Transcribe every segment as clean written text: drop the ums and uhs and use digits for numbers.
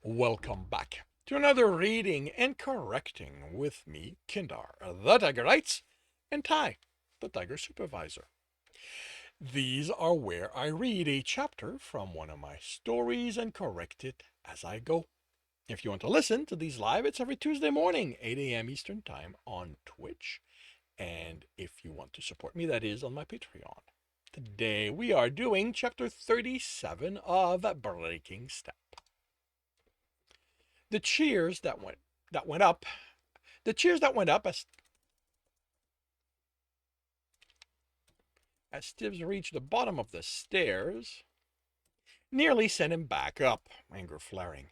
Welcome back to another reading and correcting with me, Kindar, the Tiger Knights, and Ty, the Tiger Supervisor. These are where I read a chapter from one of my stories and correct it as I go. If you want to listen to these live, it's every Tuesday morning, 8 a.m. Eastern Time on Twitch. And if you want to support me, that is on my Patreon. Today we are doing chapter 37 of Breaking Step. The cheers that went up, the cheers that went up as Tibs reached the bottom of the stairs nearly sent him back up, anger flaring.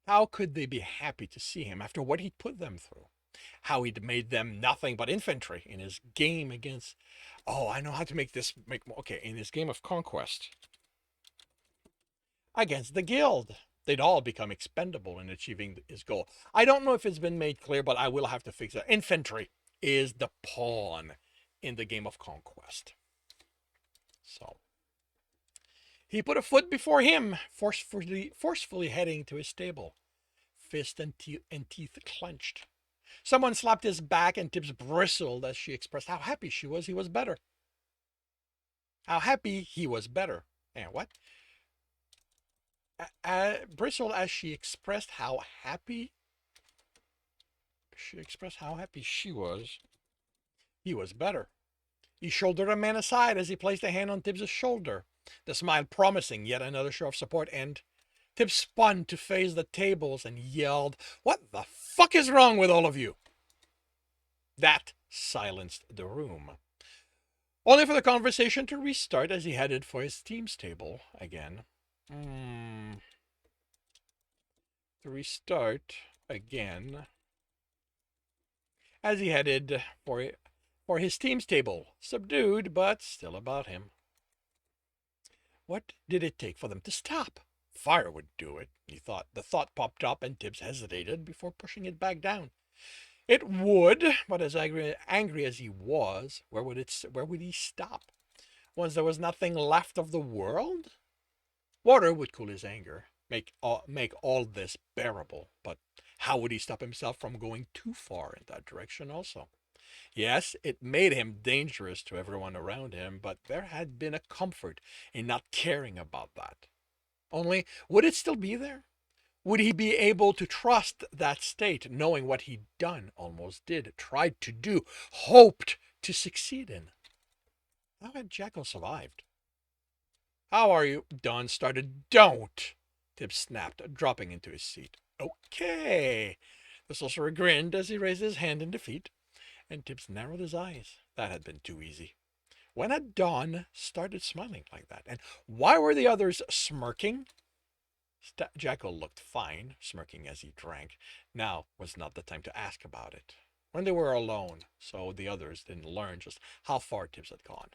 How could they be happy to see him after what he'd put them through? How he'd made them nothing but infantry in his game against. Oh, I know how to make this make okay. In his game of conquest against the guild, they'd all become expendable in achieving his goal. I don't know if it's been made clear, but I will have to fix it. Infantry is the pawn in the game of conquest. So he put a foot before him, forcefully heading to his stable, fist and teeth clenched. Someone slapped his back, and Tibs bristled as she expressed how happy she was he was better. How happy he was better. And what? Bristled as she expressed how happy she was. He was better. He shouldered a man aside as he placed a hand on Tibbs' shoulder, the smile promising yet another show of support, and Tibbs spun to face the tables and yelled, "What the fuck is wrong with all of you?" That silenced the room, only for the conversation to restart as he headed for his team's table again. To restart again as he headed for his team's table, subdued but still about him. What did it take for them to stop? Fire would do it, he thought. The thought popped up and Tibbs hesitated before pushing it back down. It would, but as angry as he was, where would he stop? Once there was nothing left of the world? Water would cool his anger, make all this bearable, but how would he stop himself from going too far in that direction also? Yes, it made him dangerous to everyone around him, but there had been a comfort in not caring about that. Only, would it still be there? Would he be able to trust that state, knowing what he'd done, almost did, tried to do, hoped to succeed in? How had Jackal survived? "How are you?" Don started. "Don't!" Tibbs snapped, dropping into his seat. "Okay." The sorcerer grinned as he raised his hand in defeat, and Tibbs narrowed his eyes. That had been too easy. When had Don started smiling like that? And why were the others smirking? Jackal looked fine, smirking as he drank. Now was not the time to ask about it. When they were alone, so the others didn't learn just how far Tibbs had gone.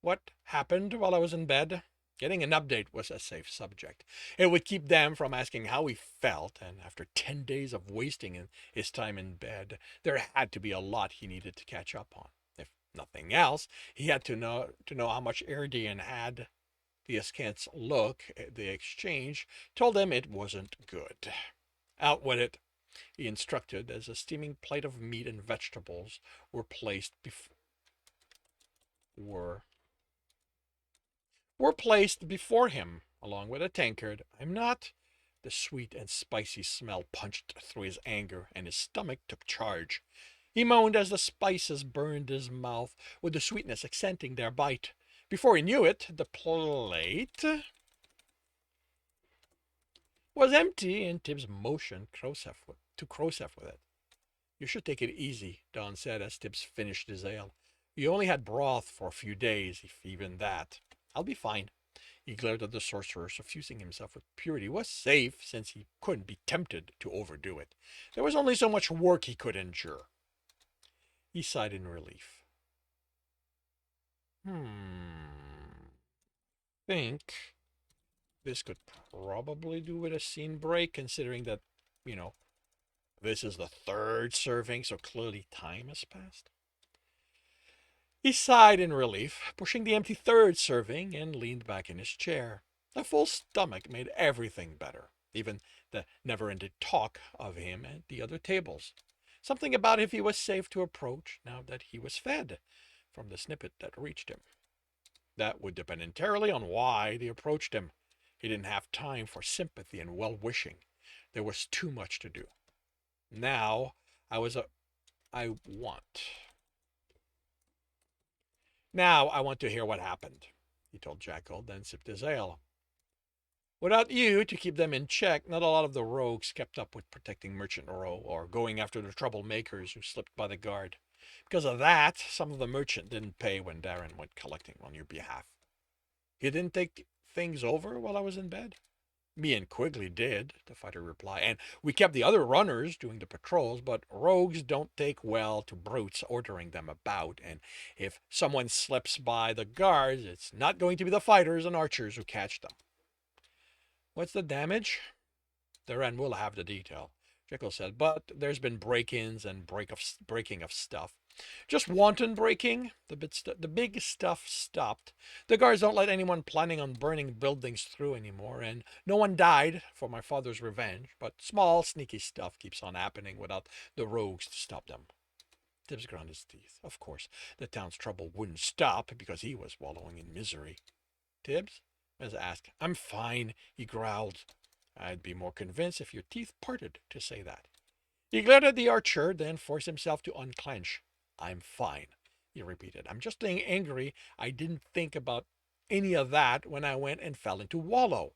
What happened while I was in bed? Getting an update was a safe subject. It would keep them from asking how he felt, and after 10 days of wasting his time in bed, there had to be a lot he needed to catch up on. If nothing else, he had to know how much Erdian had. The askance look they exchanged told him it wasn't good. "Out with it," he instructed as a steaming plate of meat and vegetables were placed before him, along with a tankard. "I'm not." The sweet and spicy smell punched through his anger, and his stomach took charge. He moaned as the spices burned his mouth, with the sweetness accenting their bite. Before he knew it, the plate was empty, and Tibbs motioned to Krosef with it. "You should take it easy," Don said as Tibbs finished his ale. "You only had broth for a few days, if even that." "I'll be fine." He glared at the sorcerer, suffusing himself with purity was safe, since he couldn't be tempted to overdo it. There was only so much work he could endure. He sighed in relief. Think this could probably do with a scene break, considering that, this is the third serving, so clearly time has passed. He sighed in relief, pushing the empty third serving, and leaned back in his chair. A full stomach made everything better, even the never-ending talk of him at the other tables. Something about if he was safe to approach now that he was fed, from the snippet that reached him. That would depend entirely on why they approached him. He didn't have time for sympathy and well-wishing. There was too much to do. Now, I was a... I want. Now I want to hear what happened, he told Jackal, then sipped his ale. Without you to keep them in check, not a lot of the rogues kept up with protecting Merchant Row or going after the troublemakers who slipped by the guard. Because of that, some of the merchant didn't pay when Darren went collecting on your behalf. You didn't take things over while I was in bed? Me and Quigley did, the fighter replied, and we kept the other runners doing the patrols, but rogues don't take well to brutes ordering them about, and if someone slips by the guards, it's not going to be the fighters and archers who catch them. What's the damage? Darren will have the detail, Jekyll said, but there's been break-ins and breaking of stuff. Just wanton breaking. The big stuff stopped. The guards don't let anyone planning on burning buildings through anymore, and no one died for my father's revenge, but small, sneaky stuff keeps on happening without the rogues to stop them. Tibs ground his teeth. Of course, the town's trouble wouldn't stop because he was wallowing in misery. Tibs? Mez asked. I'm fine, he growled. I'd be more convinced if your teeth parted to say that. He glared at the archer, then forced himself to unclench. I'm fine, he repeated. I'm just being angry I didn't think about any of that when I went and fell into wallow.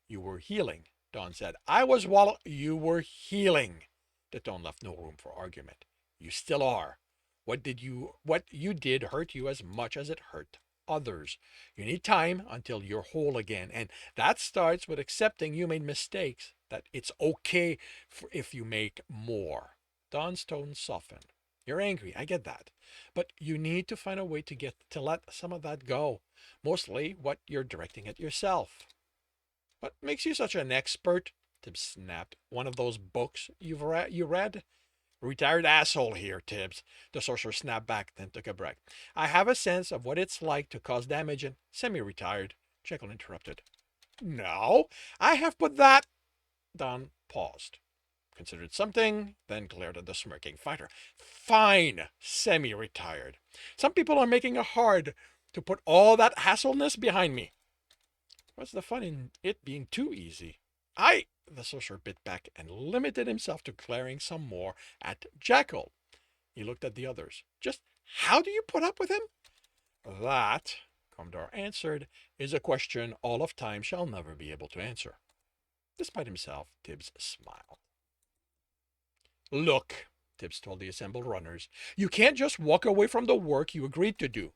You were healing, Dawn said. I was wallow. You were healing. The tone left no room for argument. You still are. What you did hurt you as much as it hurt others. You need time until you're whole again, and that starts with accepting you made mistakes, that it's okay if you make more. Dawn's tone softened. You're angry, I get that. But you need to find a way to let some of that go. Mostly what you're directing at yourself. What makes you such an expert? Tibbs snapped. One of those books you read? Retired asshole here, Tibbs. The sorcerer snapped back, then took a breath. I have a sense of what it's like to cause damage and semi-retired. Jekyll interrupted. No, I have put that... Don paused, considered something, then glared at the smirking fighter. Fine, semi-retired. Some people are making it hard to put all that hassleness behind me. What's the fun in it being too easy? The sorcerer bit back and limited himself to glaring some more at Jackal. He looked at the others. Just how do you put up with him? That, Commodore answered, is a question all of time shall never be able to answer. Despite himself, Tibbs smiled. Look, Tibbs told the assembled runners, you can't just walk away from the work you agreed to do.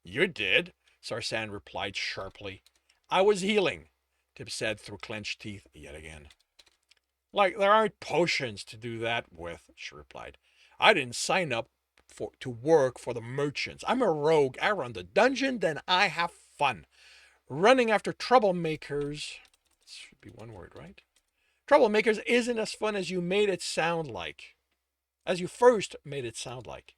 You did, Sarsan replied sharply. I was healing, Tibbs said through clenched teeth yet again. Like there aren't potions to do that with, she replied. I didn't sign up to work for the merchants. I'm a rogue. I run the dungeon, then I have fun. Running after troublemakers, this should be one word, right? Troublemakers isn't as fun as you made it sound like. As you first made it sound like.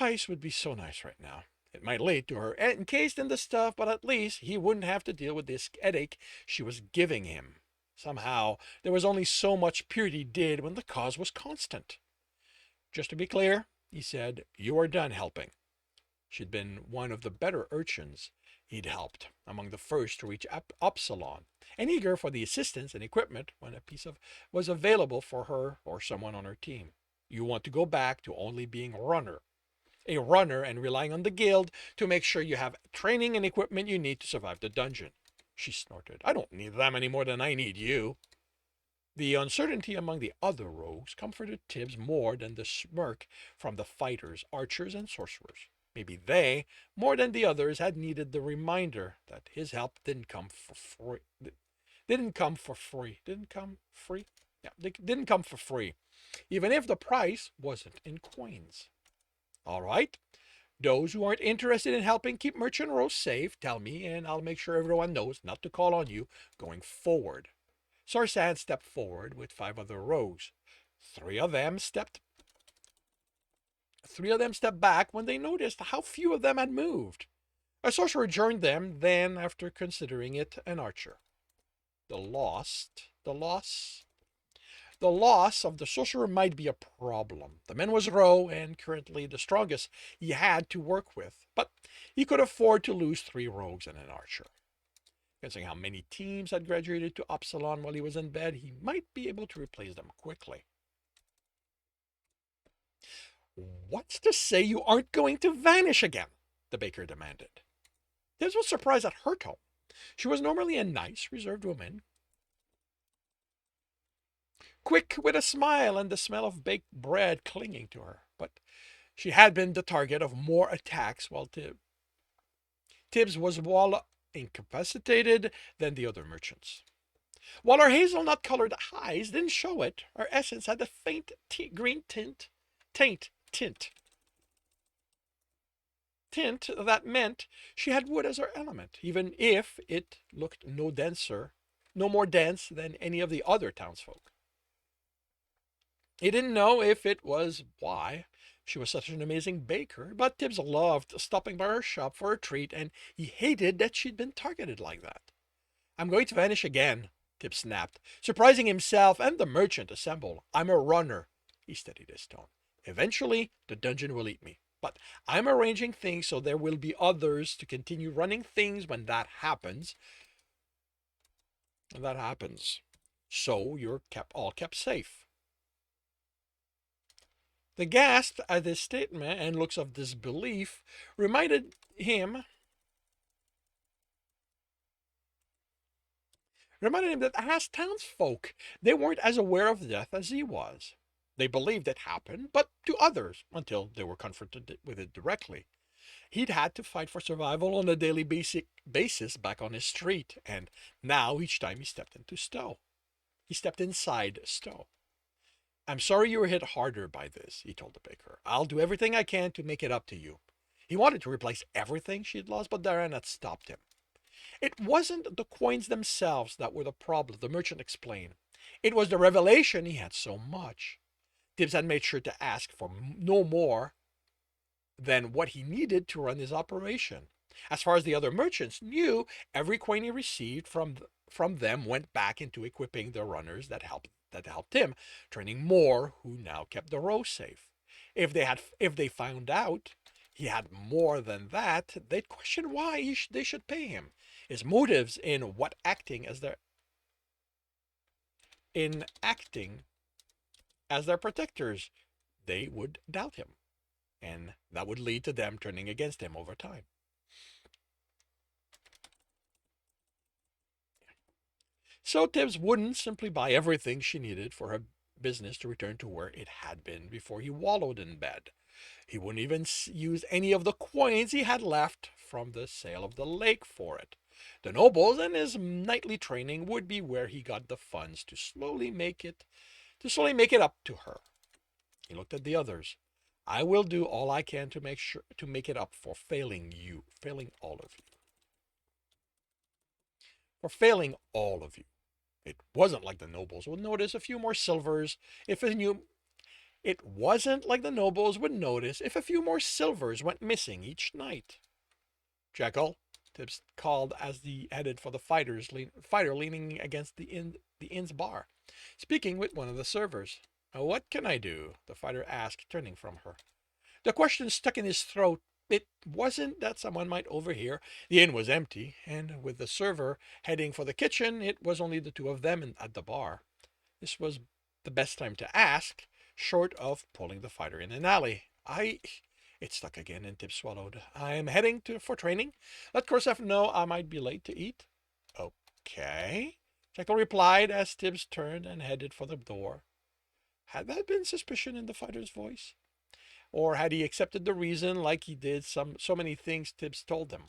Ice would be so nice right now. It might lead to her encased in the stuff, but at least he wouldn't have to deal with this headache she was giving him. Somehow, there was only so much Purity did when the cause was constant. Just to be clear, he said, you are done helping. She'd been one of the better urchins he'd helped, among the first to reach Upsilon, and eager for the assistance and equipment when a piece of was available for her or someone on her team. You want to go back to only being a runner and relying on the guild to make sure you have training and equipment you need to survive the dungeon. She snorted. I don't need them any more than I need you. The uncertainty among the other rogues comforted Tibbs more than the smirk from the fighters, archers, and sorcerers. Maybe they, more than the others, had needed the reminder that his help didn't come for free. Didn't come for free. Yeah, didn't come for free, even if the price wasn't in coins. All right. Those who aren't interested in helping keep Merchant Row safe, tell me, and I'll make sure everyone knows not to call on you going forward. Sarsan stepped forward with 5 other rogues. Three of them stepped back when they noticed how few of them had moved. A sorcerer joined them, then, after considering it, an archer. The loss of the sorcerer might be a problem. The man was raw and currently the strongest he had to work with, but he could afford to lose 3 rogues and an archer. Considering how many teams had graduated to Upsilon while he was in bed, he might be able to replace them quickly. What's to say you aren't going to vanish again? The baker demanded. This was surprised at her tone. She was normally a nice, reserved woman, quick with a smile and the smell of baked bread clinging to her. But she had been the target of more attacks while Tibs was more incapacitated than the other merchants. While her hazelnut-colored eyes didn't show it, her essence had a faint green tint that meant she had wood as her element, even if it looked no more dense than any of the other townsfolk. He didn't know if it was why she was such an amazing baker, but Tibbs loved stopping by her shop for a treat, and he hated that she'd been targeted like that. I'm going to vanish again, Tibbs snapped, surprising himself and the merchant assembled. I'm a runner, he steadied his tone. Eventually, the dungeon will eat me. But I'm arranging things so there will be others to continue running things when that happens. So you're all kept safe. The gasp at this statement and looks of disbelief reminded him that as townsfolk, they weren't as aware of death as he was. They believed it happened, but to others, until they were confronted with it directly. He'd had to fight for survival on a daily basis back on his street, and now each time he stepped inside Stowe. I'm sorry you were hit harder by this, he told the baker. I'll do everything I can to make it up to you. He wanted to replace everything she'd lost, but Diana had stopped him. It wasn't the coins themselves that were the problem, the merchant explained. It was the revelation he had so much. Tibbs had made sure to ask for no more than what he needed to run his operation. As far as the other merchants knew, every coin he received from them went back into equipping the runners that helped him, training more who now kept the row safe. If they found out he had more than that, they'd question why they should pay him. His motives in acting as their protectors, they would doubt him, and that would lead to them turning against him over time. So Tibbs wouldn't simply buy everything she needed for her business to return to where it had been before he wallowed in bed. He wouldn't even use any of the coins he had left from the sale of the lake for it. The nobles and his nightly training would be where he got the funds to slowly make it up to her. He looked at the others. I will do all I can to make it up for failing all of you. For failing all of you. It wasn't like the nobles would notice a few more silvers if a new It wasn't like the nobles would notice if a few more silvers went missing each night. Jekyll, Tibbs called as he headed for the fighter leaning against the inn's bar, speaking with one of the servers. What can I do? The fighter asked, turning from her. The question stuck in his throat. It wasn't that someone might overhear. The inn was empty, and with the server heading for the kitchen, it was only the two of them at the bar. This was the best time to ask, short of pulling the fighter in an alley. It stuck again, and Tib swallowed. I'm heading for training. Let Korsef know I might be late to eat. Okay, Jekyll replied as Tibbs turned and headed for the door. Had that been suspicion in the fighter's voice? Or had he accepted the reason like he did so many things Tibbs told him?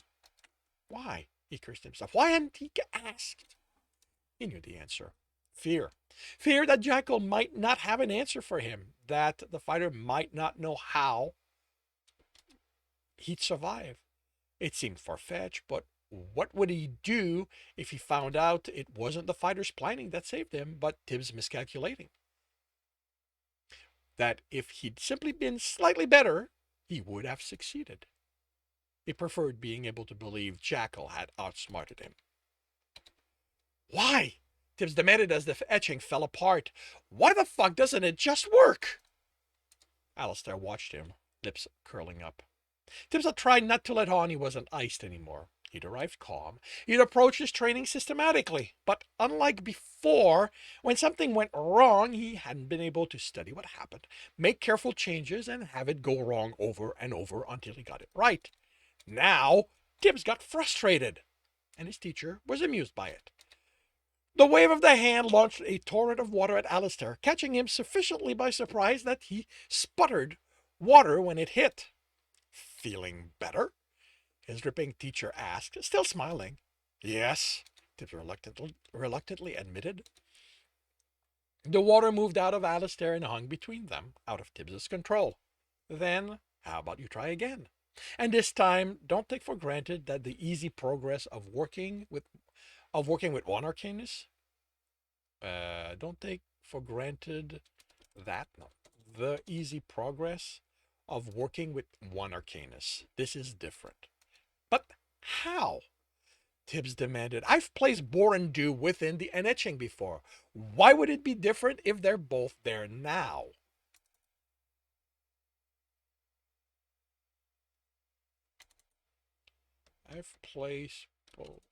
Why? He cursed himself. Why hadn't he asked? He knew the answer. Fear. Fear that Jekyll might not have an answer for him, that the fighter might not know how he'd survive. It seemed far-fetched, but what would he do if he found out it wasn't the fighter's planning that saved him, but Tibbs miscalculating? That if he'd simply been slightly better, he would have succeeded. He preferred being able to believe Jackal had outsmarted him. Why? Tibbs demanded as the etching fell apart. Why the fuck doesn't it just work? Alistair watched him, lips curling up. Tibbs had tried not to let on he wasn't iced anymore. He'd arrived calm. He'd approached his training systematically. But unlike before, when something went wrong, he hadn't been able to study what happened, make careful changes, and have it go wrong over and over until he got it right. Now, Tibbs got frustrated, and his teacher was amused by it. The wave of the hand launched a torrent of water at Alistair, catching him sufficiently by surprise that he sputtered water when it hit. Feeling better? His dripping teacher asked, still smiling. Yes, Tibbs reluctantly admitted. The water moved out of Alistair and hung between them, out of Tibbs's control. Then, how about you try again? And this time, don't take for granted that the easy progress of working with one arcanist. Don't take for granted that the easy progress of working with one arcanist. This is different. But how? Tibbs demanded. I've placed Bore and Do within the etching before. Why would it be different if they're both there now? I've placed both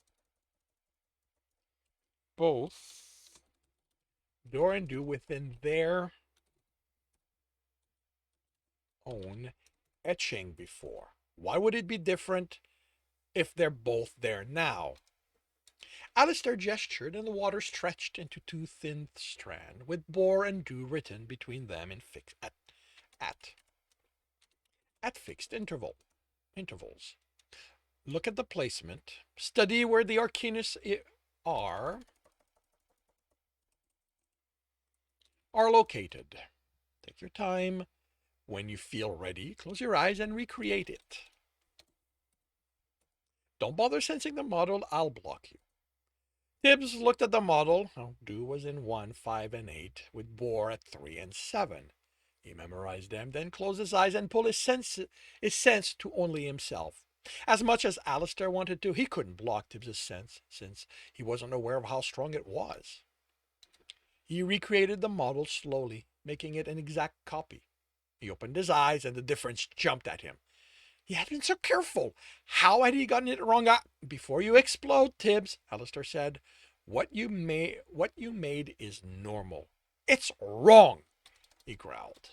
Door and Do within their own etching before. Why would it be different if they're both there now? Alistair gestured, and the water stretched into two thin strands, with Bore and Do written between them in at fixed intervals. Look at the placement. Study where the arcanists are located. Take your time. When you feel ready, close your eyes and recreate it. Don't bother sensing the model, I'll block you. Tibbs looked at the model. Do was in 1, 5, and 8, with Bore at 3 and 7. He memorized them, then closed his eyes and pulled his sense to only himself. As much as Alistair wanted to, he couldn't block Tibbs's sense, since he wasn't aware of how strong it was. He recreated the model slowly, making it an exact copy. He opened his eyes, and the difference jumped at him. He had been so careful. How had he gotten it wrong? Before you explode, Tibbs, Alistair said, what you made is normal. It's wrong, he growled.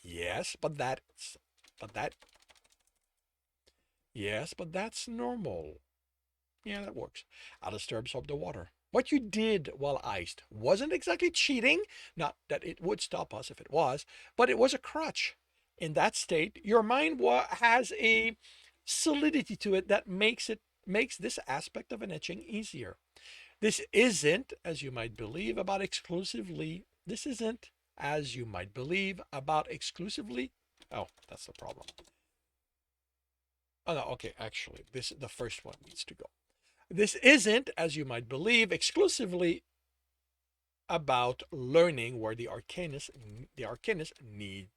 Yes, but that's normal. Yeah, that works. Alistair absorbed the water. What you did while iced wasn't exactly cheating, not that it would stop us if it was, but it was a crutch. In that state, your mind has a solidity to it that makes this aspect of an etching easier. This isn't, as you might believe, about exclusively. This isn't, as you might believe, about exclusively. Oh, that's the problem. Oh no, okay, actually, the first one needs to go. This isn't, as you might believe, exclusively about learning where the arcanist need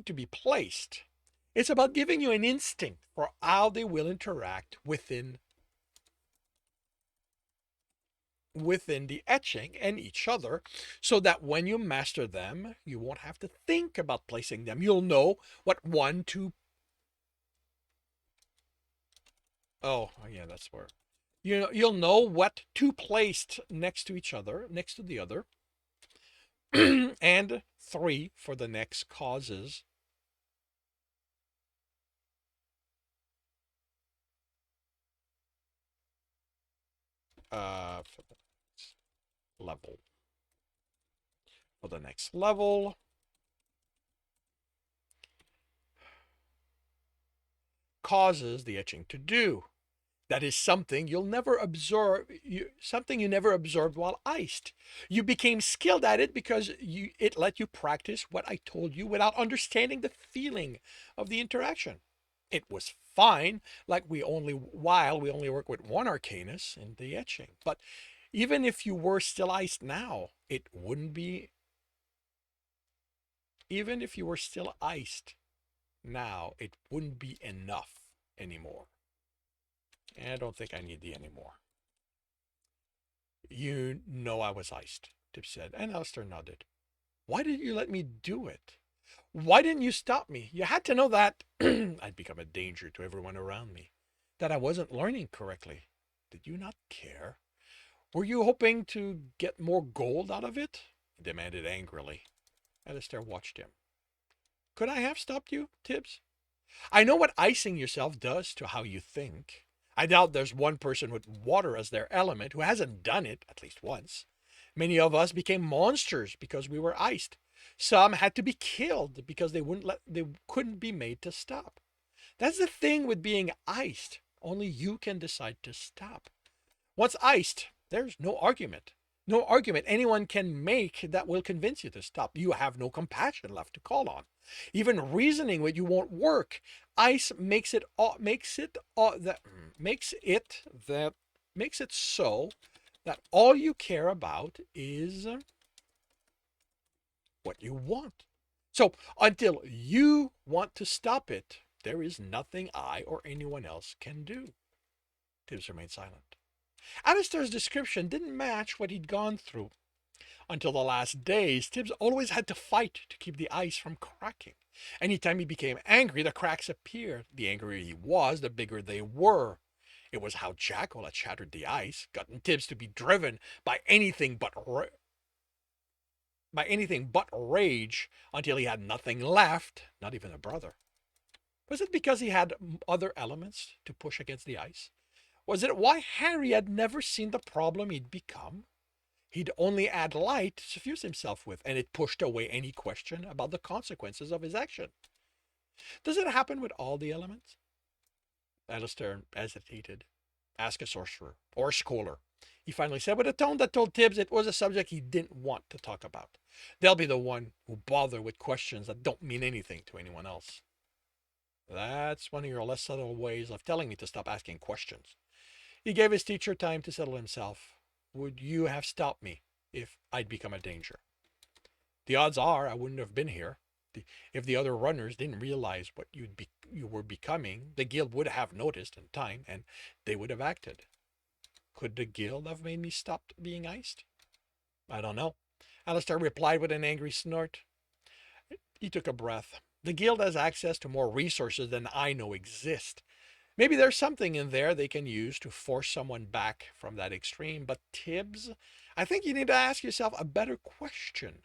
to be placed. It's about giving you an instinct for how they will interact within the etching and each other, so that when you master them, you won't have to think about placing them. You'll know what one, two. Oh, yeah, that's where. You'll know what two placed next to each other, next to the other, and 3 for the next causes. For the next level. For the next level, causes the etching to do. That is something you'll never observe. Something you never observed while iced. You became skilled at it because it let you practice what I told you without understanding the feeling of the interaction. It was fine, while we only work with one arcanist in the etching. But even if you were still iced now, it wouldn't be even if you were still iced, now it wouldn't be enough anymore. And I don't think I need the anymore. You know I was iced, Tibs said, and Alistair nodded. Why did you let me do it? Why didn't you stop me? You had to know that I'd become a danger to everyone around me, that I wasn't learning correctly. Did you not care? Were you hoping to get more gold out of it? He demanded angrily. Alistair watched him. Could I have stopped you, Tibs? I know what icing yourself does to how you think. I doubt there's one person with water as their element who hasn't done it at least once. Many of us became monsters because we were iced. Some had to be killed because they couldn't be made to stop. That's the thing with being iced. Only you can decide to stop. Once iced, there's no argument. No argument anyone can make that will convince you to stop. You have no compassion left to call on. Even reasoning with you won't work. Ice makes it so that all you care about is what you want. So until you want to stop it, there is nothing I or anyone else can do. Tibs remained silent. Alistair's description didn't match what he'd gone through. Until the last days, Tibs always had to fight to keep the ice from cracking. Anytime he became angry, the cracks appeared. The angrier he was, the bigger they were. It was how Jackal had shattered the ice, gotten Tibs to be driven by anything but rage until he had nothing left, not even a brother. Was it because he had other elements to push against the ice? Was it why Harry had never seen the problem he'd become? He'd only add light to suffuse himself with, and it pushed away any question about the consequences of his action. Does it happen with all the elements? Alistair hesitated. Ask a sorcerer or a scholar, he finally said with a tone that told Tibs it was a subject he didn't want to talk about. They'll be the one who bother with questions that don't mean anything to anyone else. That's one of your less subtle ways of telling me to stop asking questions. He gave his teacher time to settle himself. Would you have stopped me if I'd become a danger? The odds are I wouldn't have been here. If the other runners didn't realize what you were becoming, the guild would have noticed in time, and they would have acted. Could the guild have made me stop being iced? I don't know. Alistair replied with an angry snort. He took a breath. The guild has access to more resources than I know exist. Maybe there's something in there they can use to force someone back from that extreme. But Tibs, I think you need to ask yourself a better question.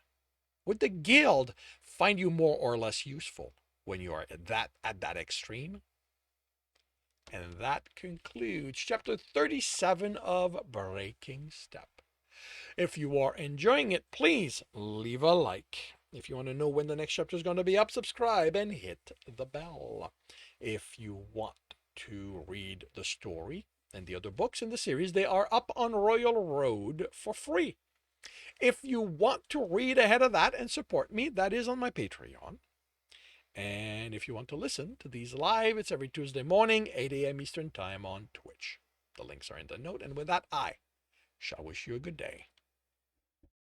Would the guild find you more or less useful when you are at that extreme? And that concludes chapter 37 of Breaking Step. If you are enjoying it, please leave a like. If you want to know when the next chapter is going to be up, subscribe and hit the bell. If you want to read the story and the other books in the series, they are up on Royal Road for free. If you want to read ahead of that and support me, that is on my Patreon. And if you want to listen to these live, it's every Tuesday morning, 8 a.m. Eastern Time on Twitch. The links are in the note. And with that, I shall wish you a good day.